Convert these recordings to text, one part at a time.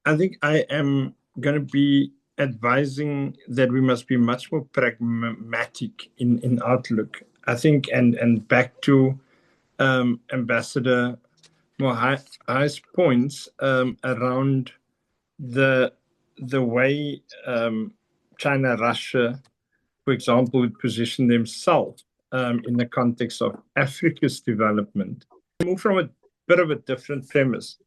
I think I am going to be advising that we must be much more pragmatic in outlook. I think, and back to Ambassador Mohai's points around the way China, Russia, for example, would position themselves in the context of Africa's development. I move from a bit of a different premise.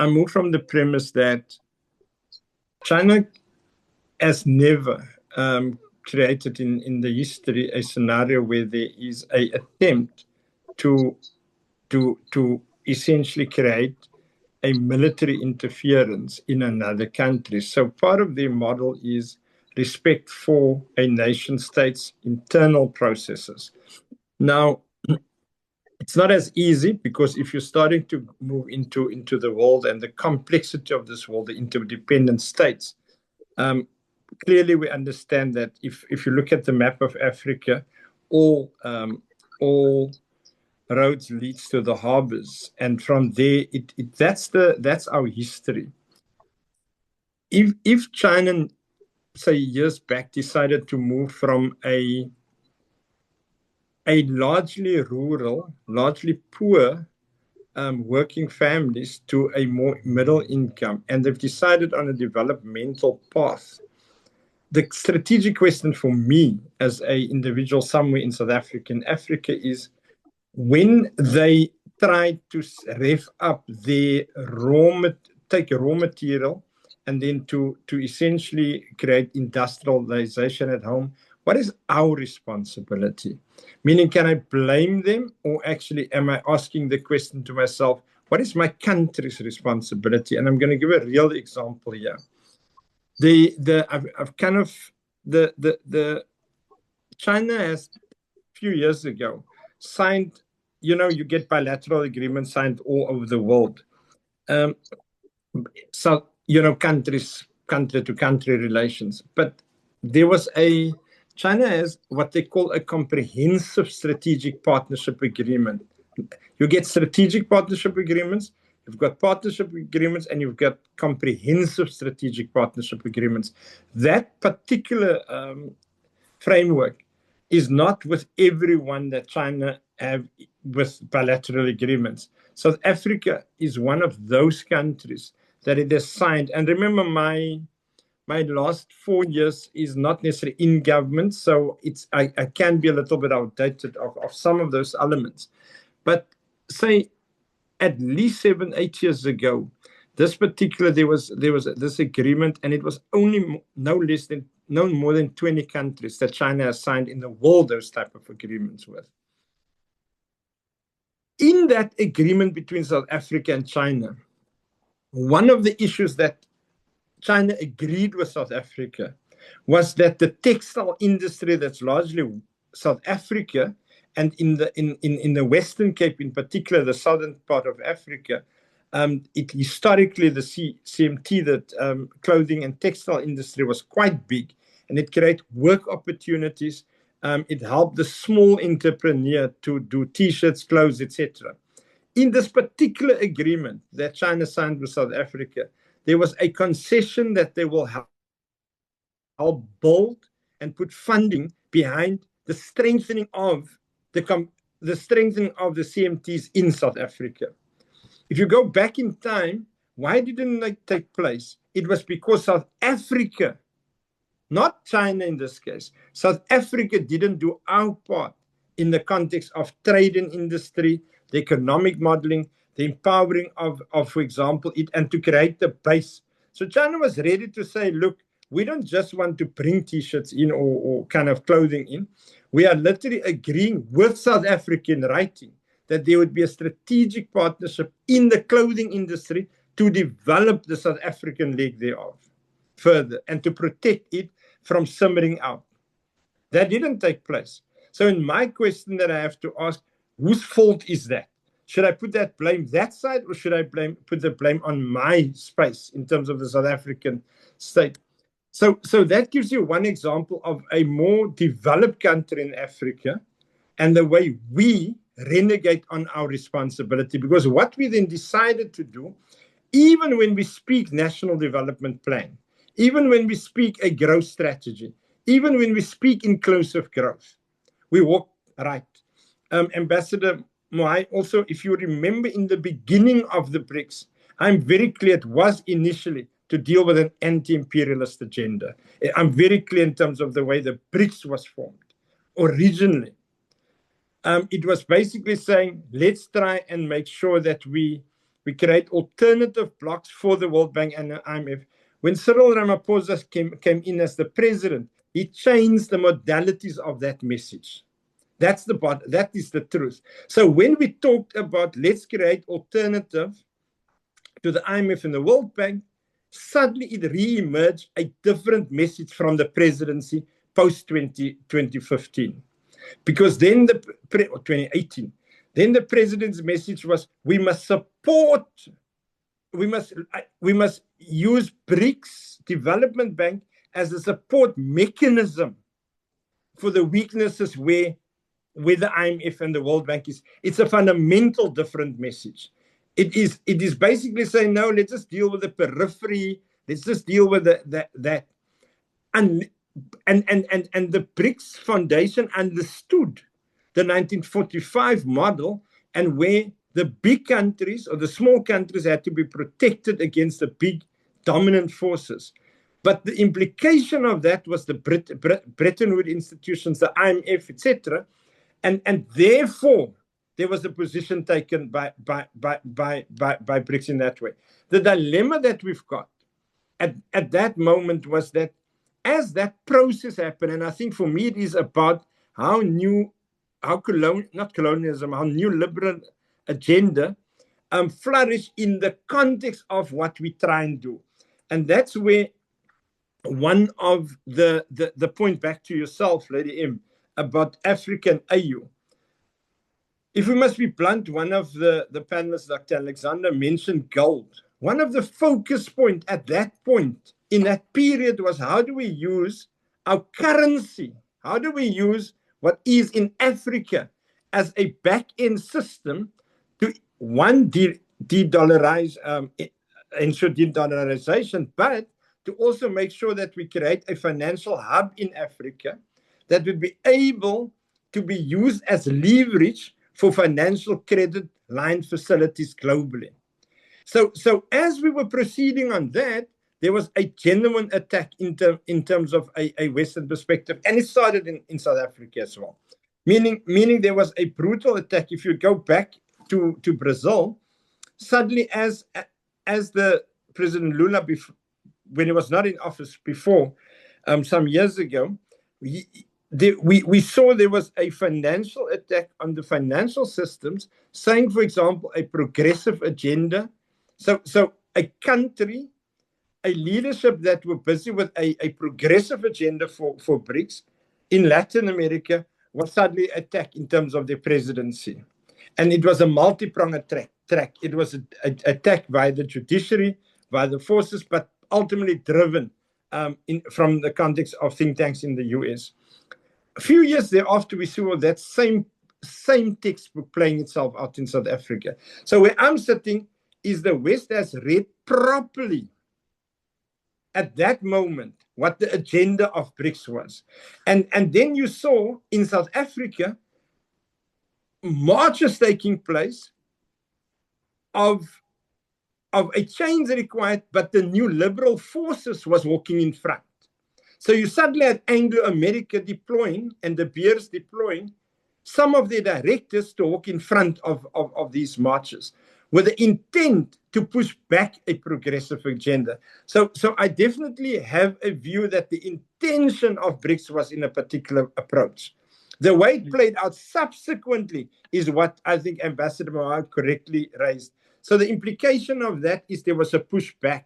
I move from the premise that China has never created in the history a scenario where there is a attempt to essentially create a military interference in another country. So part of their model is respect for a nation state's internal processes. Now, it's not as easy because if you're starting to move into the world and the complexity of this world, the interdependent states, clearly we understand that if you look at the map of Africa, all roads leads to the harbors, and from there, that's our history. If China, say years back, decided to move from a largely rural, largely poor working families to a more middle income, and they've decided on a developmental path. The strategic question for me as an individual somewhere in South Africa is when they try to rev up their take raw material and then to essentially create industrialization at home, what is our responsibility? Meaning, can I blame them, or actually am I asking the question to myself, what is my country's responsibility? And I'm going to give a real example here. I've kind of the China has a few years ago signed, you get bilateral agreements signed all over the world. So, country to country relations. But there was China has what they call a comprehensive strategic partnership agreement. You get strategic partnership agreements, you've got partnership agreements, and you've got comprehensive strategic partnership agreements. That particular framework is not with everyone that China have with bilateral agreements. South Africa is one of those countries that it has signed. And remember, my last 4 years is not necessarily in government, so I can be a little bit outdated of some of those elements. But say at least 7-8 years ago, there was this agreement, and it was only no more than 20 countries that China has signed in the world those type of agreements with. In that agreement between South Africa and China, one of the issues that China agreed with South Africa was that the textile industry that's largely South Africa, and in the Western Cape in particular, the southern part of Africa, historically the CMT, that clothing and textile industry was quite big, and it created work opportunities. It helped the small entrepreneur to do T-shirts, clothes, etc. In this particular agreement that China signed with South Africa, there was a concession that they will help build and put funding behind the strengthening of the CMTs in South Africa. If you go back in time, why didn't they take place? It was because South Africa, not China in this case, South Africa didn't do our part in the context of trade and industry, the economic modeling, the empowering of for example, and to create the base. So China was ready to say, look, we don't just want to bring T-shirts in or kind of clothing in. We are literally agreeing with South Africa in writing that there would be a strategic partnership in the clothing industry to develop the South African leg thereof further and to protect it from simmering out. That didn't take place. So in my question that I have to ask, whose fault is that? Should I put that blame that side, or should I put the blame on my space in terms of the South African state? So that gives you one example of a more developed country in Africa and the way we renegade on our responsibility. Because what we then decided to do, even when we speak national development plan, even when we speak a growth strategy, even when we speak inclusive growth, we walk right. Ambassador Moai, also, if you remember in the beginning of the BRICS, I'm very clear it was initially to deal with an anti-imperialist agenda. I'm very clear in terms of the way the BRICS was formed. Originally, it was basically saying, let's try and make sure that we create alternative blocks for the World Bank and the IMF. When Cyril Ramaphosa came in as the president, he changed the modalities of that message. That is the truth. So when we talked about let's create alternative to the IMF and the World Bank, suddenly it re-emerged a different message from the presidency post 2015. Because then 2018, then the president's message was we must support, we must use BRICS Development Bank as a support mechanism for the weaknesses where the IMF and the World Bank is. It's a fundamental different message. It is basically saying, no, let's just deal with the periphery. Let's just deal with that. And the BRICS Foundation understood the 1945 model, and where the big countries or the small countries had to be protected against the big dominant forces. But the implication of that was the Bretton Woods institutions, the IMF, etc. And therefore, there was a position taken by BRICS in that way. The dilemma that we've got at that moment was that as that process happened, and I think for me it is about how new liberal agenda flourish in the context of what we try and do. And that's where one of the point back to yourself, Lady M, about African AU. If we must be blunt, one of the panelists, Dr. Alexander, mentioned gold. One of the focus points at that point in that period was how do we use our currency? How do we use what is in Africa as a back-end system to, one, de-dollarize, ensure de-dollarization, but to also make sure that we create a financial hub in Africa that would be able to be used as leverage for financial credit line facilities globally. So as we were proceeding on that, there was a genuine attack in terms of a Western perspective, and it started in South Africa as well. Meaning there was a brutal attack. If you go back to Brazil, suddenly as the President Lula, when he was not in office before, some years ago, we saw there was a financial attack on the financial systems, saying, for example, a progressive agenda. So a country, a leadership that were busy with a progressive agenda for BRICS in Latin America was suddenly attacked in terms of their presidency. And it was a multi-pronged attack. It was an attack by the judiciary, by the forces, but ultimately driven from the context of think tanks in the US. A few years thereafter, we saw that same textbook playing itself out in South Africa. So where I'm sitting is the West has read properly at that moment what the agenda of BRICS was. And then you saw in South Africa marches taking place of a change required, but the new liberal forces was walking in front. So you suddenly had Anglo-America deploying and the Beers deploying some of their directors to walk in front of these marches with the intent to push back a progressive agenda. So I definitely have a view that the intention of BRICS was in a particular approach. The way it played out subsequently is what I think Ambassador Moai correctly raised. So the implication of that is there was a pushback